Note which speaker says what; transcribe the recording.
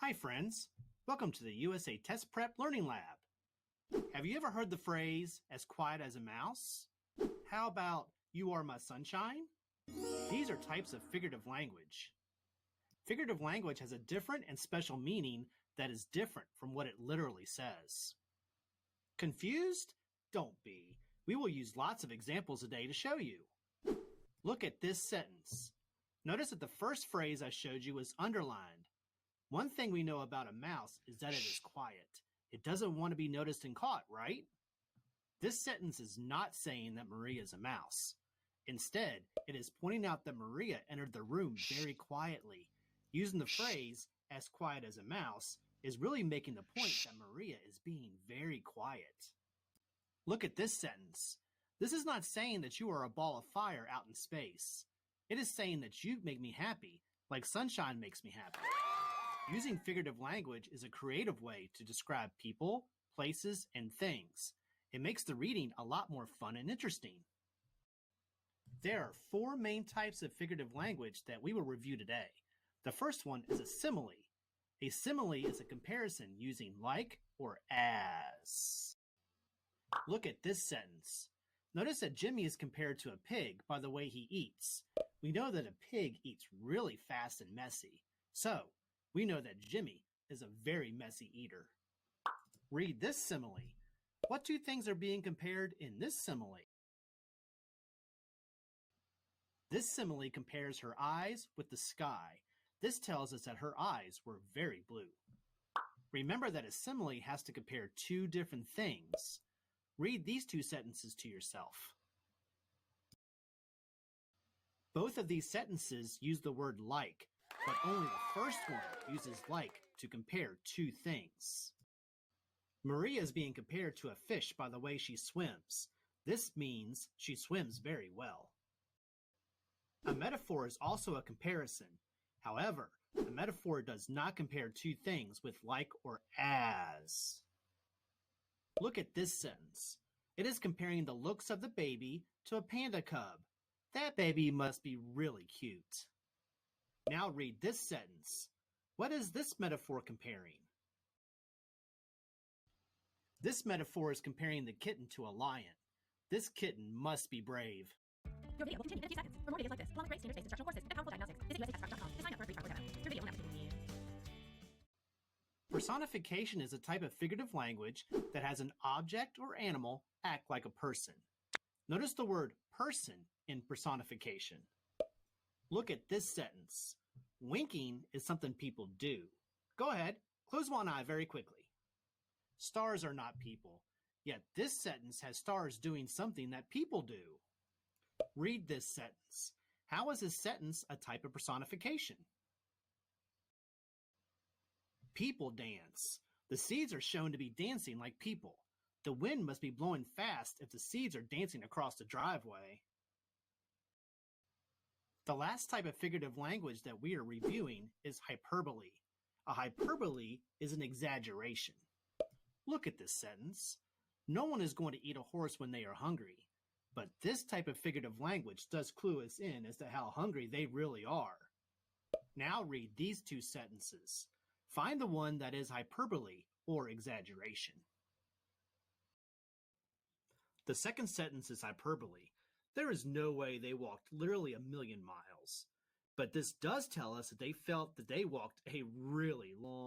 Speaker 1: Hi friends, welcome to the USA Test Prep Learning Lab. Have you ever heard the phrase, as quiet as a mouse? How about, you are my sunshine? These are types of figurative language. Figurative language has a different and special meaning that is different from what it literally says. Confused? Don't be. We will use lots of examples today to show you. Look at this sentence. Notice that the first phrase I showed you was underlined. One thing we know about a mouse is that it is quiet. It doesn't want to be noticed and caught, right? This sentence is not saying that Maria is a mouse. Instead, it is pointing out that Maria entered the room very quietly. Using the phrase, as quiet as a mouse, is really making the point that Maria is being very quiet. Look at this sentence. This is not saying that you are a ball of fire out in space. It is saying that you make me happy, like sunshine makes me happy. Using figurative language is a creative way to describe people, places, and things. It makes the reading a lot more fun and interesting. There are four main types of figurative language that we will review today. The first one is a simile. A simile is a comparison using like or as. Look at this sentence. Notice that Jimmy is compared to a pig by the way he eats. We know that a pig eats really fast and messy. So, we know that Jimmy is a very messy eater. Read this simile. What two things are being compared in this simile? This simile compares her eyes with the sky. This tells us that her eyes were very blue. Remember that a simile has to compare two different things. Read these two sentences to yourself. Both of these sentences use the word like, but only the first one uses like to compare two things. Maria is being compared to a fish by the way she swims. This means she swims very well. A metaphor is also a comparison. However, a metaphor does not compare two things with like or as. Look at this sentence. It is comparing the looks of the baby to a panda cub. That baby must be really cute. Now read this sentence. What is this metaphor comparing? This metaphor is comparing the kitten to a lion. This kitten must be brave.
Speaker 2: Your video will continue in a few seconds. For more videos like this, along with great standards-based instructional courses and powerful diagnostics, visit usatestprep.com to sign up for a free trial program. Your video will now continue.
Speaker 1: Personification is a type of figurative language that has an object or animal act like a person. Notice the word person in personification. Look at this sentence. Winking is something people do. Go ahead, close one eye very quickly. Stars are not people, yet this sentence has stars doing something that people do. Read this sentence. How is this sentence a type of personification? People dance. The seeds are shown to be dancing like people. The wind must be blowing fast if the seeds are dancing across the driveway. The last type of figurative language that we are reviewing is hyperbole. A hyperbole is an exaggeration. Look at this sentence. No one is going to eat a horse when they are hungry. But this type of figurative language does clue us in as to how hungry they really are. Now read these two sentences. Find the one that is hyperbole or exaggeration. The second sentence is hyperbole. There is no way they walked literally 1,000,000 miles. But this does tell us that they felt that they walked a really long